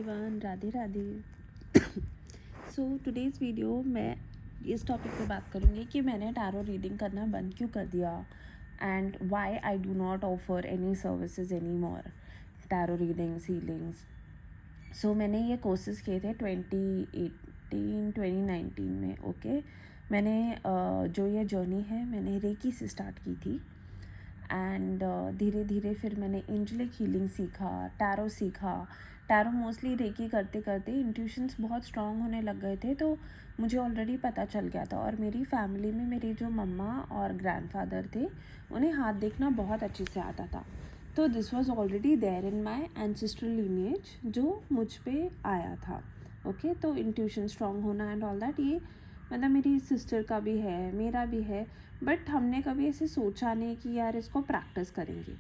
Everyone, Radhe Radhe. सो today's video मैं इस topic पे बात करूँगी कि मैंने टैरो रीडिंग करना बंद क्यों कर दिया and why I do not offer any services any more, tarot readings, healings. So मैंने ये कोर्सेज़ किए थे 2019 में। ओके, मैंने जो ये जर्नी है मैंने रेकी से स्टार्ट की थी एंड धीरे धीरे फिर मैंने एंजेलिक हीलिंग सीखा, टैरो सीखा। टैरो मोस्टली रेकी करते करते इंट्यूशंस बहुत स्ट्रॉन्ग होने लग गए थे, तो मुझे ऑलरेडी पता चल गया था। और मेरी फैमिली में मेरी जो मम्मा और ग्रैंडफादर थे, उन्हें हाथ देखना बहुत अच्छे से आता था। तो this was already there in my ancestral lineage, जो मुझ पे आया था। ओके, तो इंट्यूशन स्ट्रॉन्ग होना एंड ऑल दैट, ये मतलब मेरी सिस्टर का भी है, मेरा भी है, बट हमने कभी ऐसे सोचा नहीं कि यार इसको प्रैक्टिस करेंगे।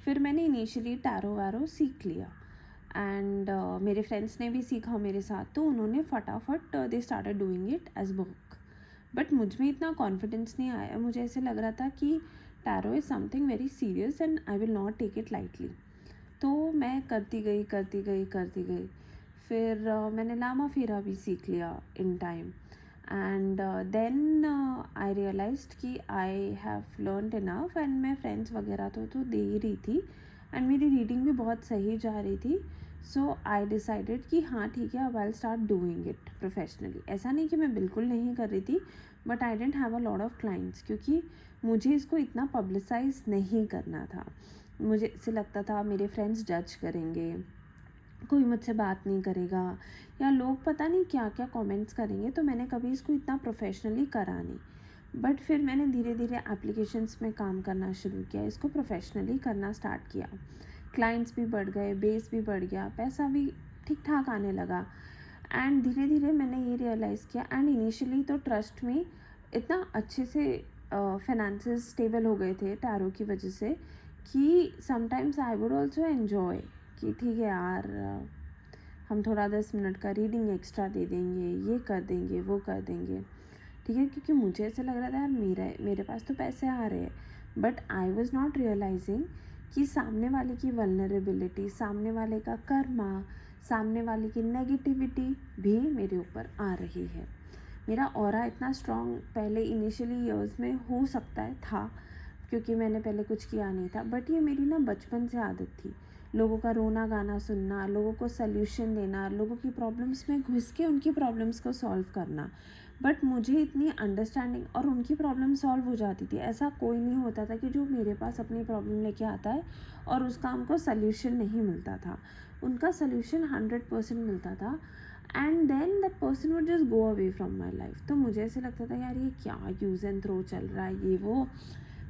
फिर मैंने इनिशियली टैरो वैरो सीख लिया एंड मेरे फ्रेंड्स ने भी सीखा मेरे साथ, तो उन्होंने फटाफट they started doing it as book. But मुझ में इतना कॉन्फिडेंस नहीं आया, मुझे ऐसे लग रहा था कि tarot is something very serious and I will not take it lightly. तो मैं करती गई। फिर मैंने लामा फेरा भी सीख लिया in time and then I realised कि I have learned enough and मैं फ्रेंड्स वगैरह तो दे ही रही थी एंड मेरी रीडिंग भी बहुत सही जा रही थी। सो आई डिसाइडेड कि हाँ ठीक है, अब I start doing it professionally. ऐसा नहीं कि मैं बिल्कुल नहीं कर रही थी, but I didn't have a lot of clients, क्योंकि मुझे इसको इतना पब्लिसाइज नहीं करना था। मुझे ऐसे लगता था मेरे फ्रेंड्स जज करेंगे, कोई मुझसे बात नहीं करेगा, या लोग पता नहीं क्या क्या कमेंट्स करेंगे, तो मैंने कभी इसको इतना प्रोफेशनली करा नहीं। बट फिर मैंने धीरे धीरे एप्लीकेशंस में काम करना शुरू किया, इसको प्रोफेशनली करना स्टार्ट किया। क्लाइंट्स भी बढ़ गए, बेस भी बढ़ गया, पैसा भी ठीक ठाक आने लगा एंड धीरे धीरे मैंने ये रियलाइज़ किया। एंड इनिशियली तो ट्रस्ट में इतना अच्छे से फाइनेंसेस स्टेबल हो गए थे टैरो की वजह से कि sometimes I would also enjoy कि ठीक है यार, हम थोड़ा 10 मिनट का रीडिंग एक्स्ट्रा दे देंगे, ये कर देंगे, वो कर देंगे, ठीक है, क्योंकि मुझे ऐसा लग रहा था यार मेरे पास तो पैसे आ रहे हैं। But I was not realising कि सामने वाले की वल्नरेबिलिटी, सामने वाले का कर्मा, सामने वाले की नेगेटिविटी भी मेरे ऊपर आ रही है। मेरा ऑरा इतना स्ट्रॉन्ग पहले इनिशियली ईयर्स में हो सकता है था, क्योंकि मैंने पहले कुछ किया नहीं था, बट ये मेरी ना बचपन से आदत थी, लोगों का रोना गाना सुनना, लोगों को सल्यूशन देना, लोगों की प्रॉब्लम्स में घुस के उनकी प्रॉब्लम्स को सॉल्व करना। बट मुझे इतनी अंडरस्टैंडिंग, और उनकी प्रॉब्लम सॉल्व हो जाती थी। ऐसा कोई नहीं होता था कि जो मेरे पास अपनी प्रॉब्लम लेके आता है और उसका हमको सल्यूशन नहीं मिलता था। उनका सल्यूशन 100% मिलता था and then that person would just go away from my life. तो मुझे ऐसे लगता था यार ये क्या यूज़ एंड थ्रो चल रहा है, ये वो।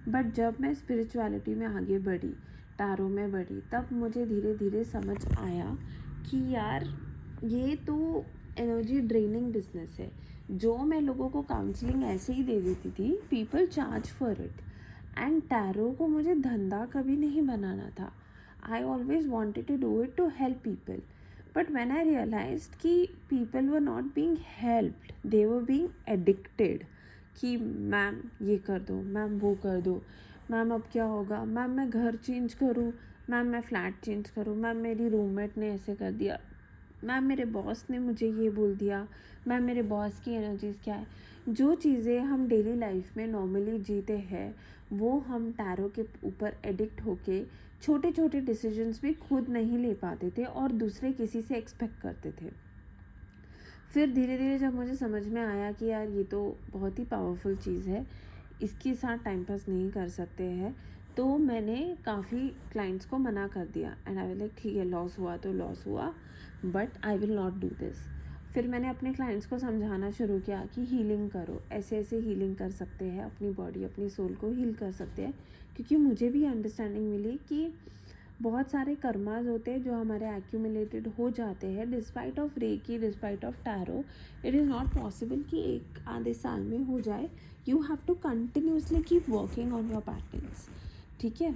बट जब मैं स्पिरिचुअलिटी में आगे बढ़ी, टैरो में बढ़ी, तब मुझे धीरे धीरे समझ आया कि यार ये तो एनर्जी ड्रेनिंग बिजनेस है। जो मैं लोगों को काउंसलिंग ऐसे ही दे देती थी, people charge for it. And tarot को मुझे धंधा कभी नहीं बनाना था। I always wanted to do it to help people. But when I realised कि people were not being helped, they were being addicted, कि मैम ये कर दो, मैम वो कर दो, मैम अब क्या होगा, मैम मैं घर चेंज करूँ, मैम मैं फ़्लैट चेंज करूँ, मैम मेरी रूममेट ने ऐसे कर दिया, मैम मेरे बॉस ने मुझे ये बोल दिया, मैम मेरे बॉस की एनर्जीज़ क्या है। जो चीज़ें हम डेली लाइफ में नॉर्मली जीते हैं, वो हम टैरो के ऊपर एडिक्ट होके छोटे छोटे डिसीजंस भी खुद नहीं ले पाते थे और दूसरे किसी से एक्सपेक्ट करते थे। फिर धीरे धीरे जब मुझे समझ में आया कि यार ये तो बहुत ही पावरफुल चीज़ है, इसके साथ टाइम पास नहीं कर सकते हैं, तो मैंने काफ़ी क्लाइंट्स को मना कर दिया एंड आई विल लाइक ठीक है, लॉस हुआ तो लॉस हुआ, but I will not do this. फिर मैंने अपने क्लाइंट्स को समझाना शुरू किया कि हीलिंग करो, ऐसे ऐसे हीलिंग कर सकते हैं, अपनी बॉडी अपनी सोल को हील कर सकते हैं। क्योंकि मुझे भी अंडरस्टैंडिंग मिली कि बहुत सारे कर्माज होते हैं जो हमारे एक्यूमुलेटेड हो जाते हैं despite of reiki, despite of tarot. It is not possible कि एक आधे साल में हो जाए। You have to continuously keep working on your patterns, ठीक है।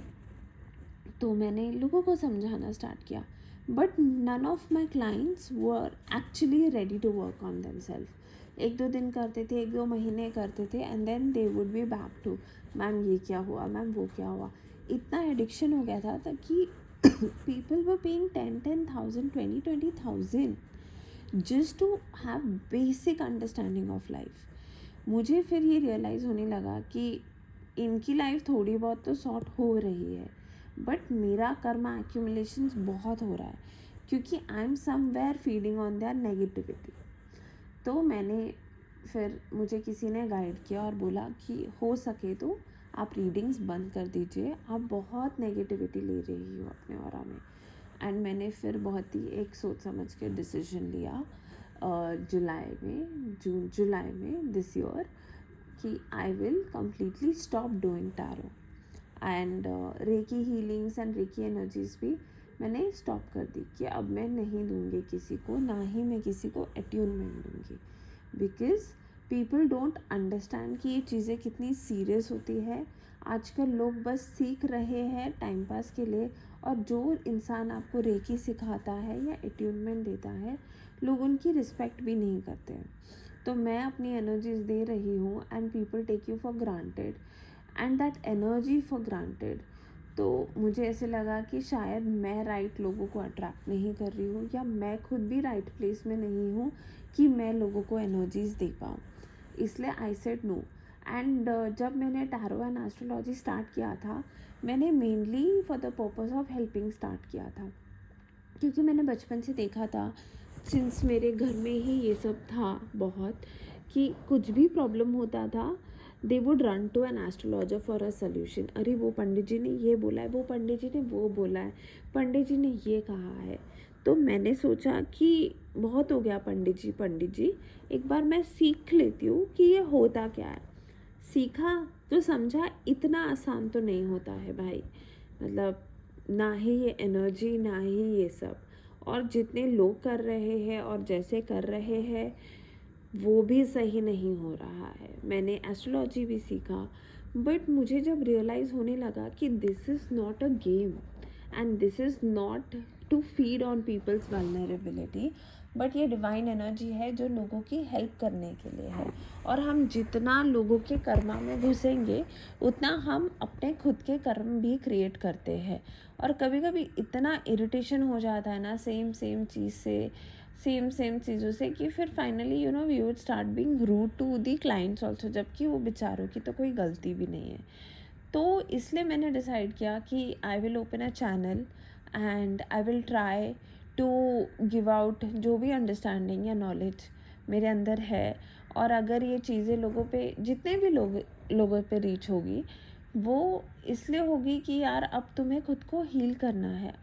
तो मैंने लोगों को समझाना स्टार्ट किया, but none of my clients were actually ready to work on themselves. 1-2 दिन करते थे, 1-2 महीने करते थे and then they would be back to ma'am ये क्या हुआ, मैम वो क्या हुआ। इतना एडिक्शन हो गया था कि people were paying 10,000, 20,000 just to have basic understanding of life. मुझे फिर ये रियलाइज़ होने लगा कि इनकी लाइफ थोड़ी बहुत तो सॉर्ट हो रही है, बट मेरा कर्मा एक्यूमुलेशंस बहुत हो रहा है, क्योंकि I am somewhere feeding on their negativity. तो मुझे किसी ने गाइड किया और बोला कि हो सके तो आप रीडिंग्स बंद कर दीजिए, आप बहुत नेगेटिविटी ले रही हो अपने ऑरा में. एंड मैंने फिर बहुत ही एक सोच समझ के डिसीजन लिया जुलाई में दिस ईयर कि I will completely stop doing tarot. And reiki healings and reiki energies भी मैंने स्टॉप कर दी कि अब मैं नहीं दूंगी किसी को, ना ही मैं किसी को अट्यूनमेंट दूंगी, बिकॉज पीपल डोंट अंडरस्टैंड कि ये चीज़ें कितनी सीरियस होती है. आजकल लोग बस सीख रहे हैं टाइम पास के लिए, और जो इंसान आपको रेकी सिखाता है या अट्यूनमेंट देता है, लोग उनकी रिस्पेक्ट भी नहीं करते हैं. तो मैं अपनी एनर्जीज दे रही हूँ and people take you for granted and that energy for granted. तो मुझे ऐसे लगा कि शायद मैं राइट लोगों को अट्रैक्ट नहीं कर रही हूँ, या मैं खुद भी राइट प्लेस में नहीं हूँ कि मैं लोगों को एनर्जीज दे पाऊँ. इसलिए आई सेड नो. एंड जब मैंने टैरो एंड एस्ट्रोलॉजी स्टार्ट किया था, मैंने mainly for the purpose of helping start किया था, क्योंकि मैंने बचपन से देखा था, सिंस मेरे घर में ही ये सब था बहुत, कि कुछ भी प्रॉब्लम होता था they would run to an astrologer for a solution. अरे वो पंडित जी ने ये बोला है, वो पंडित जी ने वो बोला है, पंडित जी ने ये कहा है. तो मैंने सोचा कि बहुत हो गया पंडित जी, एक बार मैं सीख लेती हूँ कि ये होता क्या है. सीखा तो समझा, इतना आसान तो नहीं होता है भाई. मतलब ना ही ये एनर्जी, ना ही ये सब, और जितने लोग कर रहे हैं और जैसे कर रहे हैं वो भी सही नहीं हो रहा है. मैंने एस्ट्रोलॉजी भी सीखा, बट मुझे जब रियलाइज़ होने लगा कि this is not a game and this is not to feed on people's vulnerability, but ये डिवाइन एनर्जी है जो लोगों की हेल्प करने के लिए है. और हम जितना लोगों के कर्मा में घुसेंगे, उतना हम अपने खुद के कर्म भी क्रिएट करते हैं. और कभी कभी इतना इरिटेशन हो जाता है ना सेम चीज़ों से, कि फिर finally we would start being rude to the clients also, जबकि वो बेचारों की तो कोई गलती भी नहीं है. तो इसलिए मैंने डिसाइड किया कि I will open a channel and I will try to give out जो भी अंडरस्टैंडिंग या नॉलेज मेरे अंदर है. और अगर ये चीज़ें लोगों पे, जितने भी लोगों पे रीच होगी, वो इसलिए होगी कि यार अब तुम्हें खुद को हील करना है,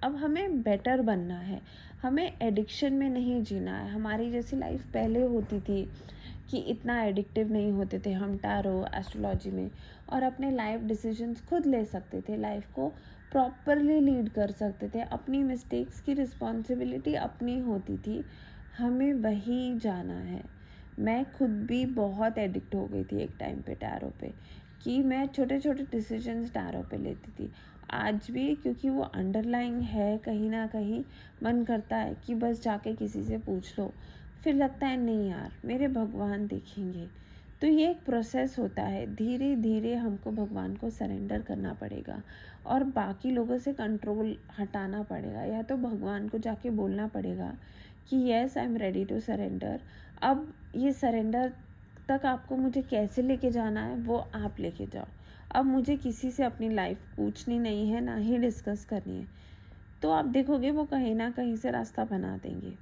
अब हमें बेटर बनना है, हमें एडिक्शन में नहीं जीना है. हमारी जैसी लाइफ पहले होती थी कि इतना एडिक्टिव नहीं होते थे हम टैरो एस्ट्रोलॉजी में, और अपने लाइफ डिसीजंस खुद ले सकते थे, लाइफ को प्रॉपरली लीड कर सकते थे, अपनी मिस्टेक्स की रिस्पॉन्सिबिलिटी अपनी होती थी. हमें वही जाना है. मैं खुद भी बहुत एडिक्ट हो गई थी एक टाइम पे टैरो पे, कि मैं छोटे छोटे डिसीजंस टैरो पे लेती थी. आज भी क्योंकि वो अंडरलाइंग है, कहीं ना कहीं मन करता है कि बस जाके किसी से पूछ लो, फिर लगता है नहीं यार मेरे भगवान देखेंगे. तो ये एक प्रोसेस होता है, धीरे धीरे हमको भगवान को सरेंडर करना पड़ेगा और बाकी लोगों से कंट्रोल हटाना पड़ेगा, या तो भगवान को जाके बोलना पड़ेगा कि yes I am ready to surrender. अब ये सरेंडर तक आपको मुझे कैसे लेके जाना है वो आप लेके जाओ. अब मुझे किसी से अपनी लाइफ पूछनी नहीं है, ना ही डिस्कस करनी है. तो आप देखोगे वो कहीं ना कहीं से रास्ता बना देंगे.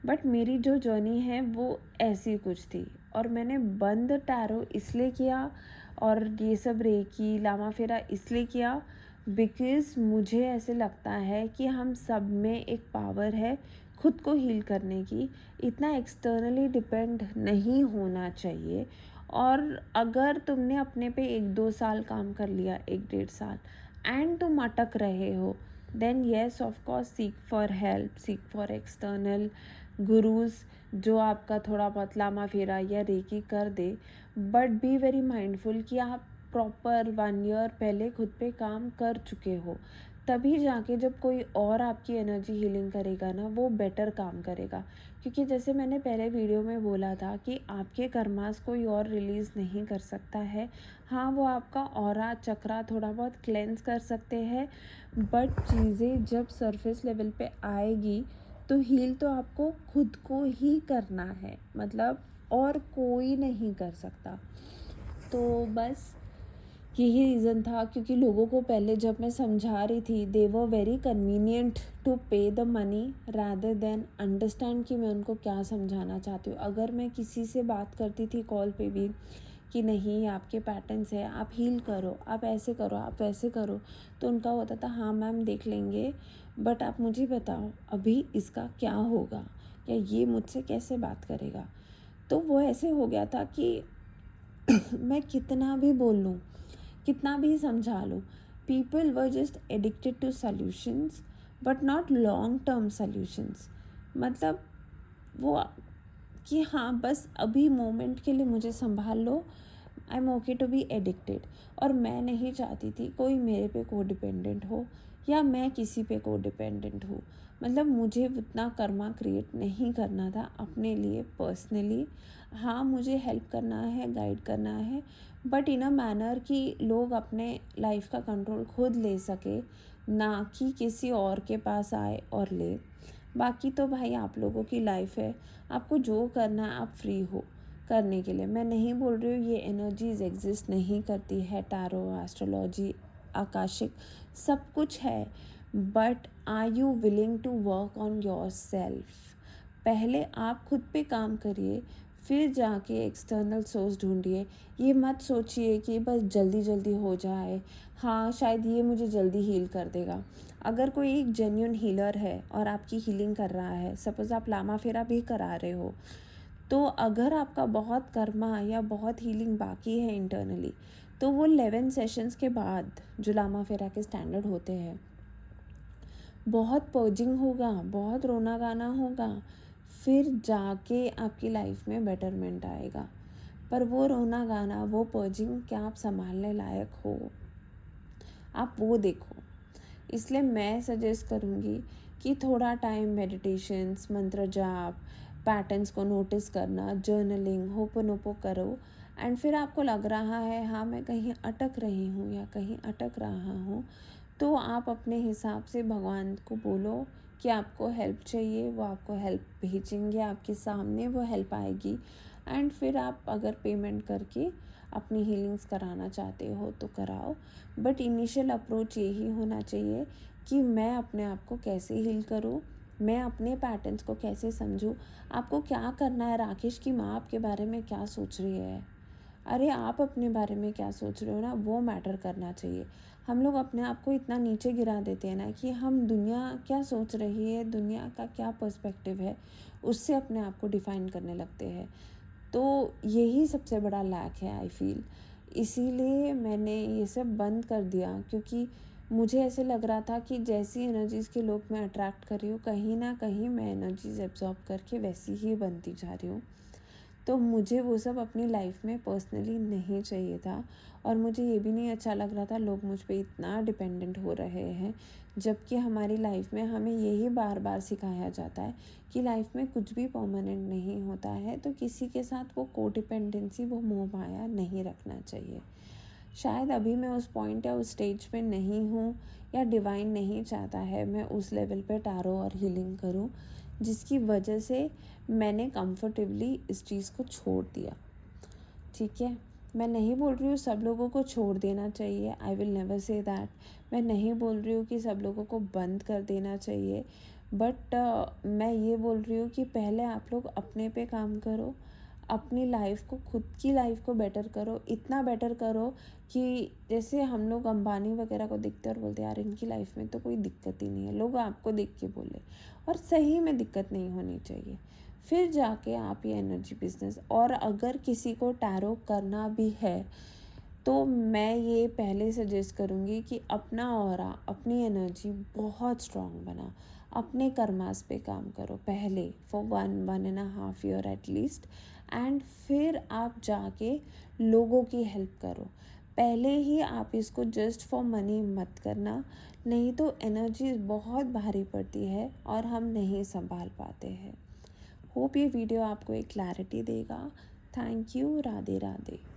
बट मेरी जो जर्नी है वो ऐसी कुछ थी, और मैंने बंद टैरो इसलिए किया और ये सब रेकी लामा फेरा इसलिए किया, बिकॉज़ मुझे ऐसे लगता है कि हम सब में एक पावर है खुद को हील करने की. इतना एक्सटर्नली डिपेंड नहीं होना चाहिए. और अगर तुमने अपने पे 1-2 साल काम कर लिया, 1-1.5 साल, एंड तुम अटक रहे हो, then yes of course seek for help, seek for external gurus जो आपका थोड़ा बहुत लामा फेरा या रेकी कर दे. बट बी वेरी माइंडफुल कि आप प्रॉपर 1 ईयर पहले खुद पे काम कर चुके हो, तभी जाके जब कोई और आपकी एनर्जी हीलिंग करेगा ना, वो बेटर काम करेगा। क्योंकि जैसे मैंने पहले वीडियो में बोला था कि आपके कर्मास कोई और रिलीज़ नहीं कर सकता है। हाँ, वो आपका ऑरा चक्रा थोड़ा बहुत क्लेंस कर सकते हैं, बट चीज़ें जब सरफेस लेवल पे आएगी तो हील तो आपको खुद को ही करना है, मतलब और कोई नहीं कर सकता। तो बस यही रीज़न था, क्योंकि लोगों को पहले जब मैं समझा रही थी, दे वर वेरी कन्वीनियंट टू पे the money rather than understand कि मैं उनको क्या समझाना चाहती हूँ। अगर मैं किसी से बात करती थी कॉल पे भी कि नहीं आपके पैटर्न्स है, आप हील करो, आप ऐसे करो, आप वैसे करो, तो उनका होता था हाँ मैम देख लेंगे, बट आप मुझे बताओ अभी इसका क्या होगा, या ये मुझसे कैसे बात करेगा। तो वो ऐसे हो गया था कि मैं कितना भी बोल लूँ, कितना भी समझा लो, people were just addicted to solutions but not long term solutions. मतलब वो कि हाँ बस अभी मोमेंट के लिए मुझे संभाल लो, I am okay to be addicted. और मैं नहीं चाहती थी कोई मेरे पे को डिपेंडेंट हो या मैं किसी पे को डिपेंडेंट हूँ। मतलब मुझे उतना कर्मा क्रिएट नहीं करना था अपने लिए पर्सनली। हाँ मुझे हेल्प करना है, गाइड करना है, बट इन अ मैनर कि लोग अपने लाइफ का कंट्रोल खुद ले सके, ना कि किसी और के पास आए और ले। बाकी तो भाई आप लोगों की लाइफ है, आपको जो करना है आप फ्री हो करने के लिए। मैं नहीं बोल रही हूँ ये एनर्जीज एग्जिस्ट नहीं करती है, टैरो, एस्ट्रोलॉजी, आकाशिक सब कुछ है, but are you willing to work on yourself. पहले आप खुद पे काम करिए, फिर जाके एक्सटर्नल सोर्स ढूंढिए। ये मत सोचिए कि बस जल्दी जल्दी हो जाए, हाँ शायद ये मुझे जल्दी हील कर देगा। अगर कोई एक जेन्युइन हीलर है और आपकी हीलिंग कर रहा है, सपोज़ आप लामा फेरा भी करा रहे हो, तो अगर आपका बहुत कर्मा या बहुत हीलिंग बाकी है इंटरनली, तो वो 11 सेशंस के बाद जो लामा फेरा के स्टैंडर्ड होते हैं, बहुत पर्जिंग होगा, बहुत रोना गाना होगा, फिर जाके आपकी लाइफ में बेटरमेंट आएगा। पर वो रोना गाना, वो पर्जिंग क्या आप संभालने लायक हो, आप वो देखो। इसलिए मैं सजेस्ट करूँगी कि थोड़ा टाइम मेडिटेशंस, मंत्र जाप, पैटर्न्स को नोटिस करना, जर्नलिंग, होपोनोपो करो। एंड फिर आपको लग रहा है हाँ मैं कहीं अटक रही हूँ या कहीं अटक रहा हूँ, तो आप अपने हिसाब से भगवान को बोलो कि आपको हेल्प चाहिए, वो आपको हेल्प भेजेंगे, आपके सामने वो हेल्प आएगी। एंड फिर आप अगर पेमेंट करके अपनी हीलिंग्स कराना चाहते हो तो कराओ, बट इनिशियल अप्रोच यही होना चाहिए कि मैं अपने आप को कैसे हील करूँ, मैं अपने पैटर्न्स को कैसे समझूँ। आपको क्या करना है, राकेश की माँ आपके बारे में क्या सोच रही है, अरे आप अपने बारे में क्या सोच रहे हो ना, वो मैटर करना चाहिए। हम लोग अपने आप को इतना नीचे गिरा देते हैं ना कि हम दुनिया क्या सोच रही है, दुनिया का क्या पर्सपेक्टिव है, उससे अपने आप को डिफ़ाइन करने लगते हैं। तो यही सबसे बड़ा लैक है आई फील। इसीलिए मैंने ये सब बंद कर दिया, क्योंकि मुझे ऐसे लग रहा था कि जैसी एनर्जीज़ के लोग मैं अट्रैक्ट कर रही हूँ, कहीं ना कहीं मैं एनर्जीज एब्जॉर्ब करके वैसी ही बनती जा रही हूँ। तो मुझे वो सब अपनी लाइफ में पर्सनली नहीं चाहिए था। और मुझे ये भी नहीं अच्छा लग रहा था लोग मुझ पे इतना डिपेंडेंट हो रहे हैं, जबकि हमारी लाइफ में हमें यही बार बार सिखाया जाता है कि लाइफ में कुछ भी परमानेंट नहीं होता है, तो किसी के साथ वो कोडिपेंडेंसी, वो मोह माया नहीं रखना चाहिए। शायद अभी मैं उस पॉइंट या उस स्टेज पे नहीं हूँ, या डिवाइन नहीं चाहता है मैं उस लेवल पे टैरो और हीलिंग करूँ, जिसकी वजह से मैंने कंफर्टेबली इस चीज़ को छोड़ दिया। ठीक है, मैं नहीं बोल रही हूँ सब लोगों को छोड़ देना चाहिए, I will never say that. मैं नहीं बोल रही हूँ कि सब लोगों को बंद कर देना चाहिए, बट मैं ये बोल रही हूँ कि पहले आप लोग अपने पे काम करो, अपनी लाइफ को, खुद की लाइफ को बेटर करो, इतना बेटर करो कि जैसे हम लोग अंबानी वगैरह को देखते हैं और बोलते हैं यार इनकी लाइफ में तो कोई दिक्कत ही नहीं है, लोग आपको देख के बोले, और सही में दिक्कत नहीं होनी चाहिए। फिर जाके आप ये एनर्जी बिजनेस, और अगर किसी को टैरो करना भी है तो मैं ये पहले सजेस्ट करूँगी कि अपना ऑरा, अपनी एनर्जी बहुत स्ट्रॉन्ग बना, अपने कर्मास पे काम करो पहले फॉर 1.5 ईयर एटलीस्ट, एंड फिर आप जाके लोगों की हेल्प करो। पहले ही आप इसको जस्ट फॉर मनी मत करना, नहीं तो एनर्जी बहुत भारी पड़ती है और हम नहीं संभाल पाते हैं। होप ये वीडियो आपको एक क्लैरिटी देगा। Thank you. राधे राधे।